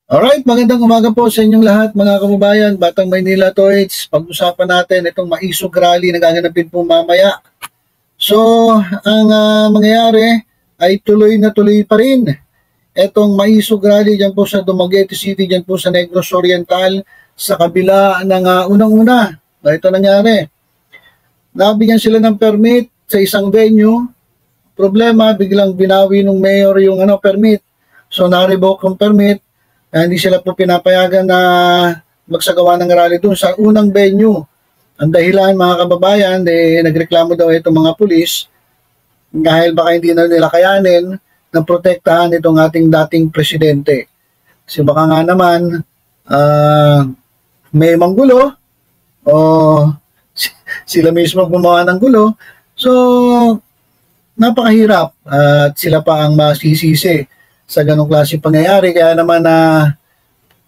Alright, magandang umaga po sa inyong lahat mga kababayan. Batang Maynila Toits, pag-usapan natin itong maisog rally na gaganapin po mamaya. So, ang mangyayari ay tuloy na tuloy pa rin. Itong maisog rally dyan po sa Dumaguete City, dyan po sa Negros Oriental, sa kabila ng unang-una. Ito nangyari. Nabigyan sila ng permit sa isang venue. Problema, biglang binawi ng mayor yung permit. So, na-revoke yung permit. Hindi sila po pinapayagan na magsagawa ng rally doon sa unang venue. Ang dahilan mga kababayan, nagreklamo daw itong mga pulis dahil baka hindi na nila kayanin na protektahan itong ating dating presidente. Kasi baka nga naman may manggulo o sila mismo gumawa ng gulo. So, napakahirap at sila pa ang masisisi sa ganong klase pangyayari. Kaya naman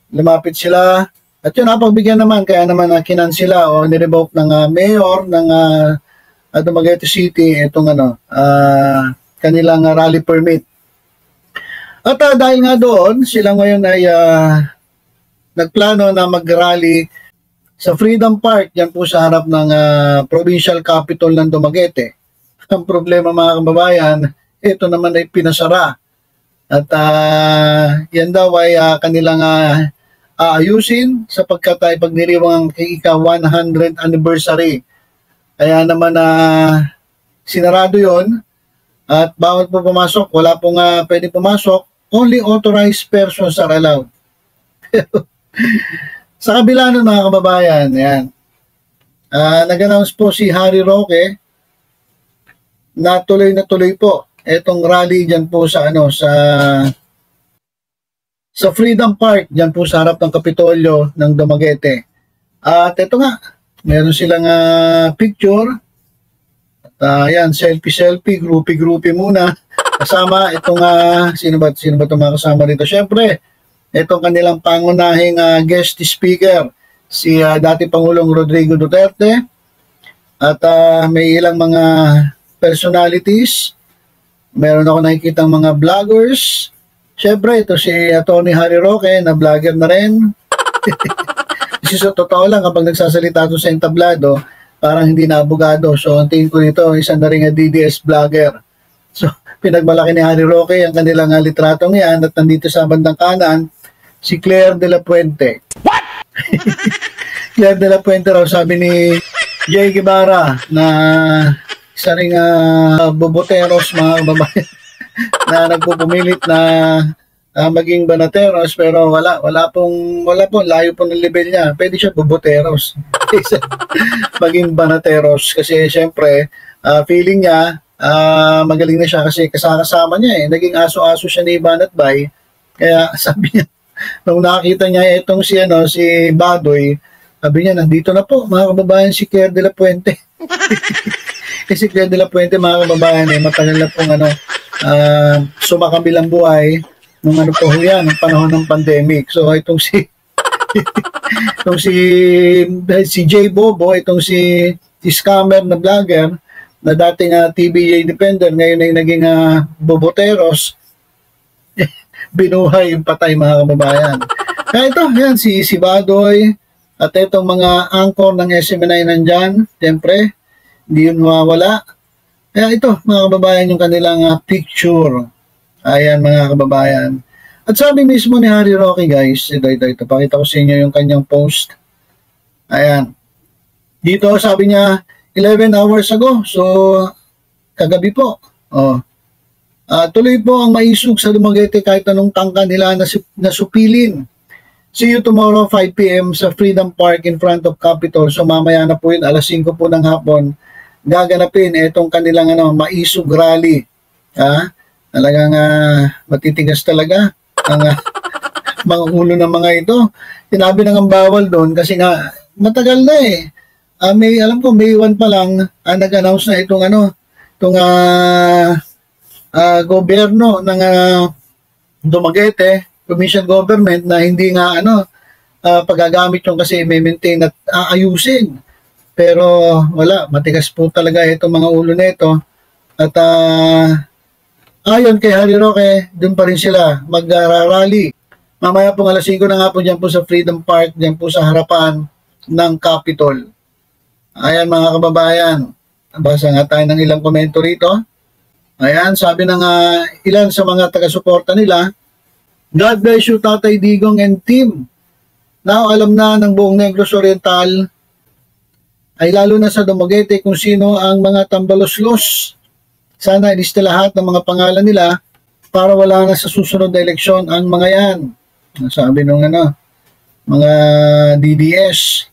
lumapit sila at yun napagbigyan naman, kaya naman kinansela o nirevoke ng mayor ng Dumaguete City itong kanilang rally permit. At dahil nga doon, sila ngayon ay nagplano na mag-rally sa Freedom Park, yan po sa harap ng provincial capital ng Dumaguete. Ang problema mga kababayan, ito naman ay pinasara. At yan daw ay kanilang aayusin sapagkat ay pagdiriwang ang ika-100th anniversary. Kaya naman sinarado yon at bawal po pumasok. Wala pong pwede pumasok. Only authorized persons are allowed. Sa kabila nun mga kababayan, yan. Nag-announce po si Harry Roque na tuloy po etong rally diyan po sa sa Freedom Park diyan po sa harap ng Kapitolyo ng Dumaguete. At ito nga, meron silang picture. At yan, selfie, groupie muna. Kasama itong sino ba itong mga kasama dito? Syempre, itong kanilang pangunahing guest speaker, si dating Pangulong Rodrigo Duterte. At may ilang mga personalities. Meron ako nakikita mga vloggers. Siyempre, ito si Tony Harry Roque, na vlogger na rin. Kasi sa totoo lang, kapag nagsasalita ito sa entablado, parang hindi na abogado. So, ang tingin ko nito, isang na rin DDS vlogger. So, pinagmalaki ni Harry Roque ang kanilang litratong yan. At nandito sa bandang kanan, si Claire de la Puente. What? Claire de la Puente raw, sabi ni Jay Guevara na isa ring boboteros mga babae na nagpupumilit na maging banateros, pero wala pong layo po ng level niya. Pwede siya boboteros. Maging banateros kasi syempre feeling niya magaling na siya kasi kasama niya naging aso-aso siya ni Banat Bay. Kaya sabi niya nung nakita niya itong si Badoy, sabi niya nandito na po mga kababayan si Claire de la Puente. Kasi Claire de la Puente mga kababayan matagal na pong sumakabilang buhay nung po yan, ng panahon ng pandemic. So itong si Jay Bobo, itong si scammer na vlogger na dating TBA independent, ngayon ay naging boboteros, binuhay yung patay mga kababayan. Kaya ito, yan, si Badoy at itong mga anchor ng SMNI nandyan, siyempre, hindi yun mawawala. Kaya ito, mga kababayan, yung kanilang picture. Ayan, mga kababayan. At sabi mismo ni Harry Roque, guys, ito, pakita ko sa inyo yung kanyang post. Ayan. Dito, sabi niya, 11 hours ago. So, kagabi po. Tuloy po ang maisog sa Dumaguete kahit anong tangka nila na supilin. See you tomorrow 5 p.m. sa Freedom Park in front of Capitol. So, mamaya na po yun, alas 5 po ng hapon. Gaganapin itong kanilang maisog rally. Talagang matitigas talaga ang mga ulo ng mga ito. Sinabi na ng bawal doon kasi nga matagal na alam ko May 1 pa lang nag-announce na itong gobyerno ng Dumaguete, provincial government, na hindi nga pagagamit yung kasi may maintain at aayusin. Pero wala, matigas po talaga itong mga ulo nito. At ayon kay Harry Roque, doon pa rin sila mag-rally Mamaya po alas 5 na nga po dyan po sa Freedom Park, dyan po sa harapan ng Capitol. Ayan mga kababayan, basa nga tayo ng ilang komento rito. Ayan, sabi ng ilan sa mga taga-suporta nila, God bless you Tatay Digong and team. Now alam na ng buong Negros Oriental, ay lalo na sa Dumaguete kung sino ang mga tambaloslos. Sana ilista lahat ng mga pangalan nila para wala na sa susunod na eleksyon ang mga yan. Sabi nung mga DDS.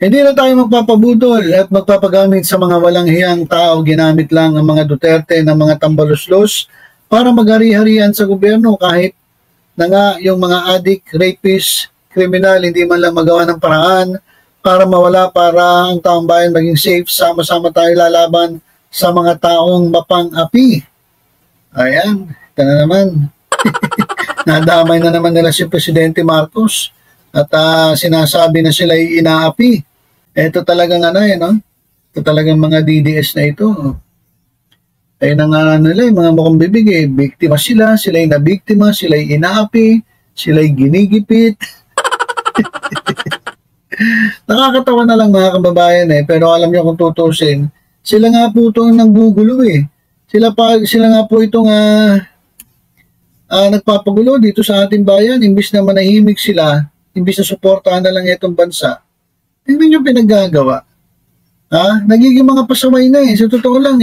Hindi na tayo magpapabudol at magpapagamit sa mga walang hiyang tao. Ginamit lang ang mga Duterte ng mga tambaloslos para maghari-harian sa gobyerno kahit na nga yung mga adik, rapist, kriminal, hindi man lang magawa ng paraan para mawala para ang taong bayan maging safe. Sama-sama tayo lalaban sa mga taong mapang-api. Ayan, ito na naman. Nadamay na naman nila si Presidente Marcos at sinasabi na sila ay inaapi. Ito talagang ito talagang mga DDS na ito. Ay nila, mga mukhang bibig biktima sila ay nabiktima, sila ay inaapi, sila ay ginigipit. Nakakatawa na lang mga kababayan pero alam niyo kung tutusin, sila nga po itong nanggugulo Sila nga po itong nagpapagulo dito sa ating bayan, imbis na manahimik sila, imbis na suportahan na lang itong bansa. Hindi nyo pinaggagawa. Nagiging mga pasaway na sa totoo lang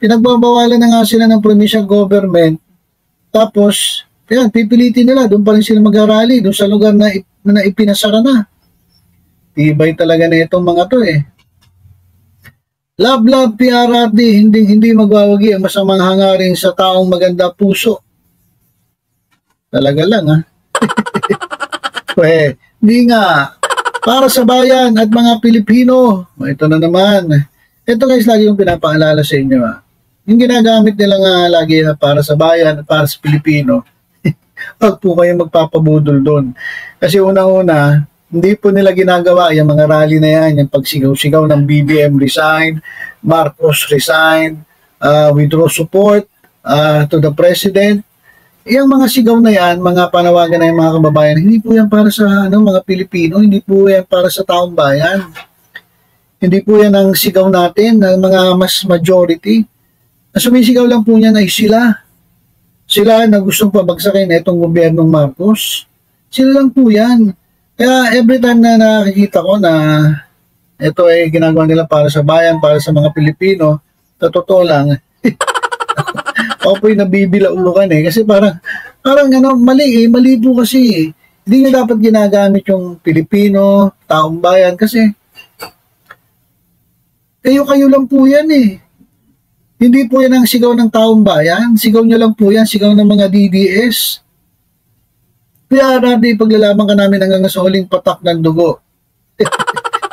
Pinagbabawalan na nga sila ng provincial government, tapos pipilitin nila, doon pa rin sila mag-arali, doon sa lugar na ipinasara na. Tibay talaga na itong mga to Love, PRRD, hindi magwawagi ang masamang hangarin sa taong maganda puso. Talaga lang hindi nga. Para sa bayan at mga Pilipino. Ito na naman. Ito guys, lagi yung pinapaalala sa inyo Yung ginagamit nila nga lagi na para sa bayan at para sa Pilipino. Huwag po kayo magpapabudol doon. Kasi unang-una, hindi po nila ginagawa yung mga rally na yan, yung pagsigaw-sigaw ng BBM resign, Marcos resign, withdraw support to the President. Yung mga sigaw na yan, mga panawagan na yung mga kababayan, hindi po yan para sa mga Pilipino, hindi po yan para sa taong bayan. Hindi po yan ang sigaw natin ng mga mas majority. Sumisigaw lang po niyan ay sila. Sila na gustong pabagsakin itong gobyernong Marcos. Sila lang po yan. Kaya every time na nakikita ko na ito ay ginagawa nila para sa bayan, para sa mga Pilipino, sa totoo lang, ako po'y nabibilaukan kasi parang mali po kasi hindi nyo dapat ginagamit yung Pilipino, taong bayan kasi kayo lang po yan hindi po yan ang sigaw ng taong bayan, sigaw nyo lang po yan, sigaw ng mga DDS. Kaya natin paglalaban ka namin hanggang sa huling patak ng dugo.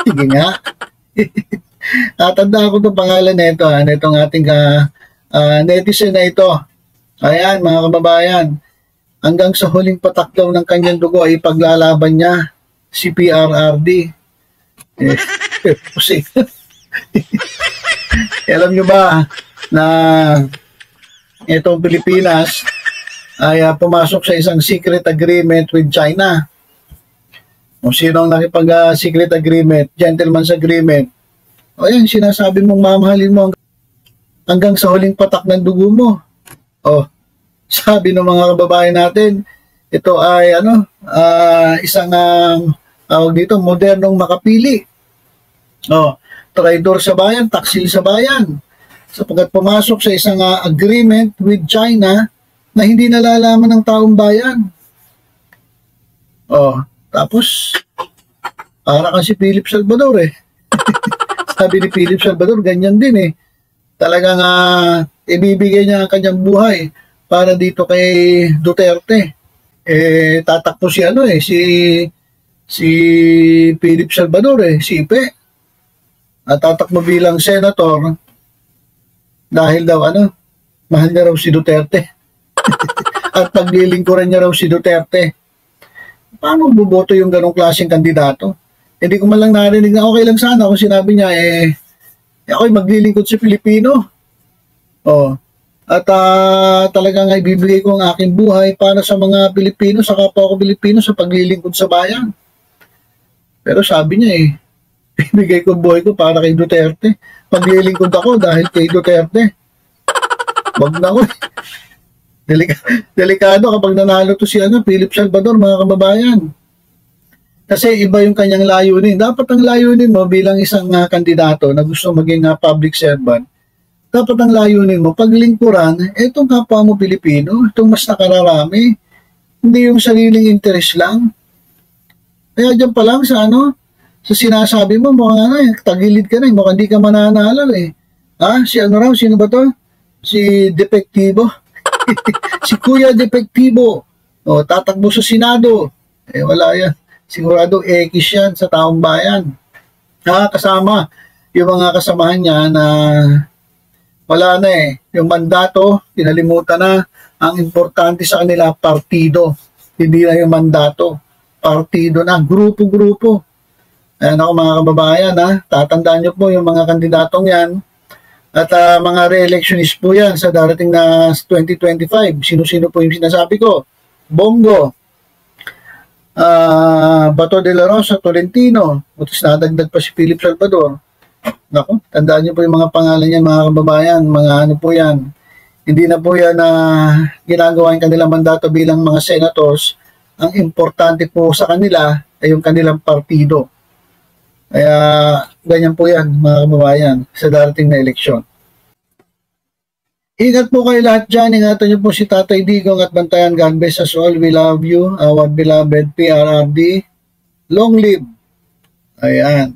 Sige nga. Tatanda ko itong pangalan na ito itong ating netizen na ito. Ayan mga kababayan, hanggang sa huling pataklaw ng kanyang dugo ay paglalaban niya si PRRD. Alam nyo ba na itong Pilipinas ay pumasok sa isang secret agreement with China? Kung sino ang nakipag-secret agreement, gentleman's agreement, ayan, sinasabi mong mamahalin mo hanggang sa huling patak ng dugo mo. Sabi ng mga kababayan natin, ito ay isang tawag dito, modernong makapili. Traidor sa bayan, taksil sa bayan. Sapagkat pumasok sa isang agreement with China na hindi nalalaman ng taong bayan. Tapos para kasi Philip Salvador Sabi ni Philip Salvador, ganyan din Talagang ibibigay niya ang kanyang buhay para dito kay Duterte. Tatakbo si Philip Salvador si Ipe. At tatakbo bilang senator dahil daw mahal niya raw si Duterte. At paglilingkuran niya raw si Duterte. Paano buboto yung ganong klaseng kandidato? Hindi ko man lang narinig na okay lang sana kung sinabi niya ako'y maglilingkod sa Pilipino. At talagang ibibigay ko ang aking buhay para sa mga Pilipino, sa kapwa ko Pilipino sa paglilingkod sa bayan. Pero sabi niya ibigay ko ang buhay ko para kay Duterte. Paglilingkod ako dahil kay Duterte. Wag na ko. Delikado kapag nanalo to si Philip Salvador, mga kababayan. Kasi iba yung kanyang layunin. Dapat ang layunin mo bilang isang kandidato na gusto maging public servant, dapat ang layunin mo, paglingkuran, itong kapwa mo Pilipino, itong mas nakararami, hindi yung sariling interest lang. Kaya dyan pa lang sa sa sinasabi mo, mukhang tagilid ka na, mukhang hindi ka mananalo sino ba to? Si Depektibo. Si Kuya Depektibo. O, tatakbo sa Senado. Wala yan. Sigurado X yan sa taong bayan. Kasama yung mga kasamahan niya na wala na yung mandato, kinalimutan na. Ang importante sa kanila, partido. Hindi na yung mandato. Partido na, grupo-grupo. Ayan ako mga kababayan, tatandaan nyo po yung mga kandidatong yan. At mga re-electionist po yan sa darating na 2025. Sino-sino po yung sinasabi ko? Bongo, Bato de la Rosa, Tolentino, utos nadagdag pa si Philip Salvador. Naku, tandaan niyo po yung mga pangalan niyan, mga kababayan, mga po yan. Hindi na po yan ginagawa yung kanilang mandato bilang mga senators. Ang importante po sa kanila ay yung kanilang partido. Kaya ganyan po yan, mga kababayan, sa darating na eleksyon. Ingat po kayo lahat dyan. Ingatan niyo po si Tatay Digong at bantayan. God bless us all. We love you. Our beloved PRRD. Long live. Ayan.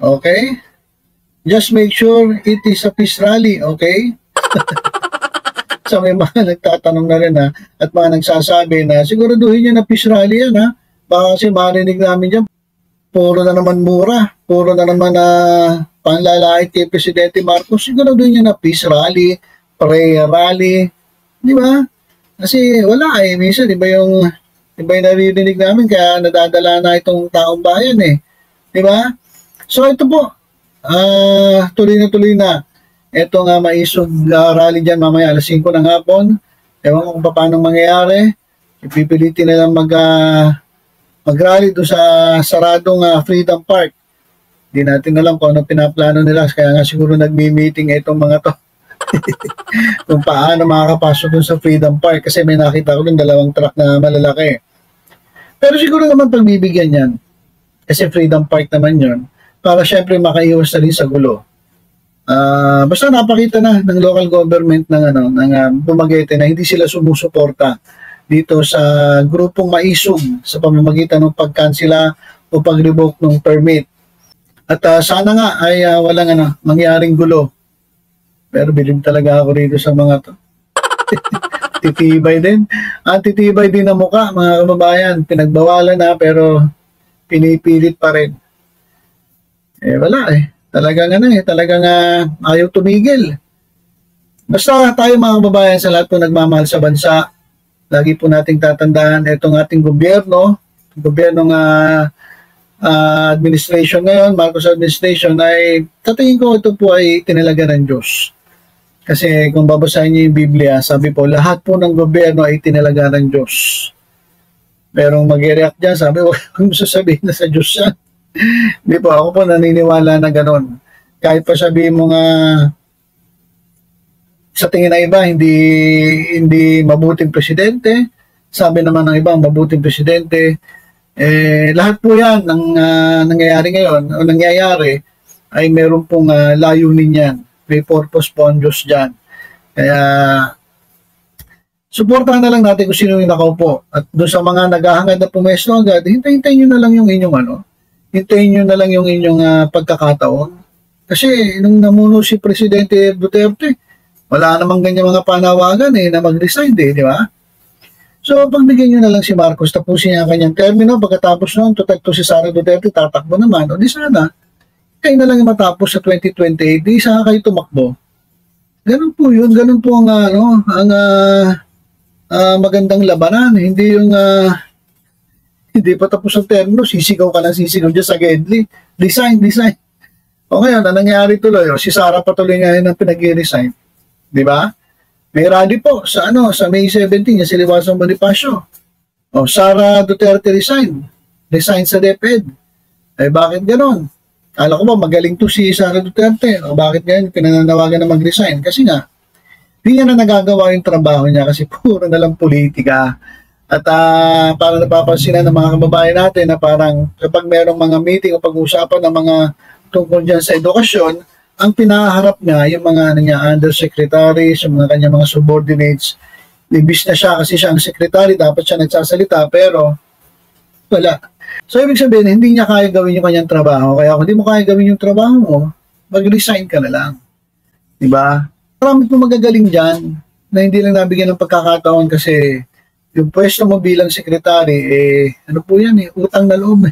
Okay? Just make sure it is a peace rally. Okay? So may mga nagtatanong na rin at mga nagsasabi na siguraduhin nyo na peace rally yan Baka kasi marinig namin dyan. Puro na naman mura. Puro na naman panlalait kay Presidente Marcos. Siguro doon yun na peace rally, prayer rally. Di ba? Kasi wala minsan, iba yung naririnig namin kaya nadadala na itong taong bayan Di ba? So ito po, tuloy na. Ito nga maisog rally dyan mamaya alas 5 ng hapon. Ewan ko kung paano mangyayari. Ipipilitin nilang mag-rally doon sa saradong Freedom Park. Hindi natin alam kung ano pinaplano nila. Kaya nga siguro nagmi-meeting itong mga to. Kung paano makakapasok dun sa Freedom Park. Kasi may nakita ko dun 2 truck na malalaki. Pero siguro naman pagbibigyan yan. Kasi Freedom Park naman yun. Para syempre makaiwas na rin sa gulo. Basta napakita na ng local government ng Dumaguete na hindi sila sumusuporta dito sa grupong maisog sa pamamagitan ng pagkansela o pag-revoke ng permit. At sana nga ay walang mangyaring gulo. Pero bilib talaga ako rito sa mga to. Titibay din. Titibay din ang muka, mga kababayan. Pinagbawalan pero pinipilit pa rin. Wala Talagang talagang ayaw tumigil. Basta tayo mga kababayan sa lahat po nagmamahal sa bansa. Lagi po nating tatandaan itong ating gobyerno ng administration ngayon, Marcos administration, ay tatingin ko ito po ay tinalaga ng Diyos. Kasi kung babasahin niyo yung Biblia, sabi po, lahat po ng gobyerno ay tinalaga ng Diyos. Pero mag-react dyan, sabi, huwag mo sasabihin na sa Diyos yan. Hindi po, ako po naniniwala na gano'n. Kahit pa sabihin mo nga, sa tingin ng iba, hindi mabuting presidente. Sabi naman ng iba, mabuting presidente. Lahat po yan ng nangyayari ngayon o nangyayari ay meron pong layunin yan. May purpose po ang Diyos dyan. Kaya suportahan na lang natin kung sino yung nakaupo. At doon sa mga naghahangad na pumesto agad, hintayin nyo na lang yung inyong hintayin nyo na lang yung inyong pagkakataon. Kasi nung namuno si Presidente Duterte, wala namang ganyan mga panawagan na mag-resign di ba? So, pagbigyan nyo na lang si Marcos, tapusin niya ang kanyang termino, pagkatapos noon, tutakto si Sara Duterte, tatakbo naman. O di sana, kayo na lang matapos sa 2028, di sana kayo tumakbo. Ganun po yun, ganun po ang, magandang labanan. Hindi yung, hindi pa tapos ang termino, sisigaw ka lang sisigaw dyan sa Gedli. Design. O ngayon, ang nangyari tuloy, si Sara patuloy ngayon ang pinag-resign. Di ba? May rally po sa sa May 17, si Liwason Bonifacio. O, Sara Duterte resign. Resign sa DepEd. Eh, bakit ganon? Kala ko ba magaling to si Sara Duterte? O bakit ngayon pinananawagan na mag-resign? Kasi nga, hindi niya na nagagawa yung trabaho niya kasi puro na lang politika. At parang napapansin na ng mga kababayan natin na parang kapag merong mga meeting o pag-uusapan ng mga tungkol dyan sa edukasyon, ang pinaharap niya yung mga undersecretaries, yung mga kanya mga subordinates. Ibis na siya kasi siya ang secretary, dapat siya nagsasalita, pero wala. So, ibig sabihin, hindi niya kaya gawin yung kanyang trabaho. Kaya kung hindi mo kaya gawin yung trabaho mo, mag-resign ka na lang. Diba? Marami po magagaling dyan na hindi lang nabigyan ng pagkakataon kasi yung pwesto mo bilang sekretary, ano po yan utang na loob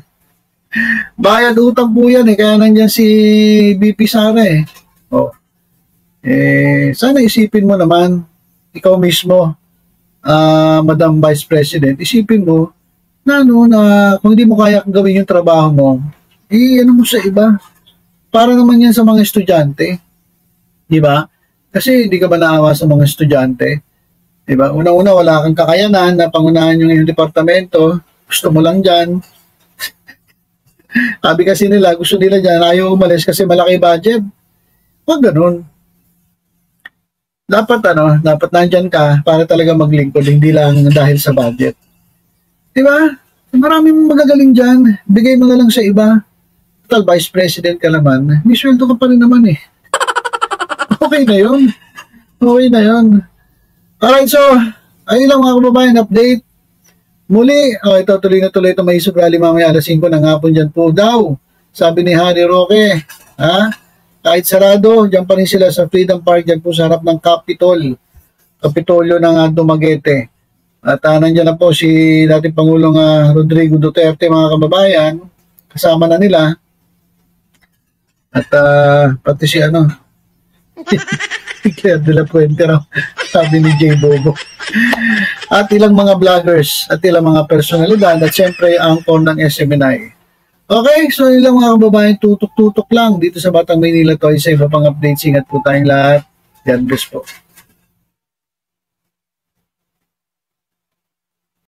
bayad utang po yan kaya nandyan si BP Sara sana isipin mo naman, ikaw mismo, Madam Vice President, isipin mo na kung hindi mo kaya gawin yung trabaho mo, ano mo sa iba, para naman yan sa mga estudyante, di ba? Kasi hindi ka ba naawa sa mga estudyante? Diba? Una-una, wala kang kakayanan na pangunahan yung departamento. Gusto mo lang dyan. Sabi kasi nila, gusto nila dyan, ayaw umalis kasi malaki budget. Huwag ganun. Dapat nandyan ka para talaga maglingkod, hindi lang dahil sa budget. Diba? Marami mong magagaling dyan. Bigay mo na lang sa iba. Total, Vice President ka naman. May sweldo ka pa rin naman Okay na yun. Okay na yun. Alright, so, ayun lang mga kababayan, update. Muli, ito, tuloy na tuloy ito may rally mamaya alas 5 ng hapon dyan po daw. Sabi ni Harry Roque, kahit sarado, dyan pa rin sila sa Freedom Park, dyan po sa harap ng Kapitolyo ng Dumaguete. At nandiyan na po si dating Pangulong Rodrigo Duterte, mga kababayan, kasama na nila. At pati si Claire de la Puente raw, sabi ni J. Bobo. At ilang mga vloggers at ilang mga personalidad at syempre ang anchor ng SMNI. Okay, so ilang mga kababayan, tutok-tutok lang dito sa Batang Maynila to, sa iba pang updates. Ingat po tayong lahat. God bless po.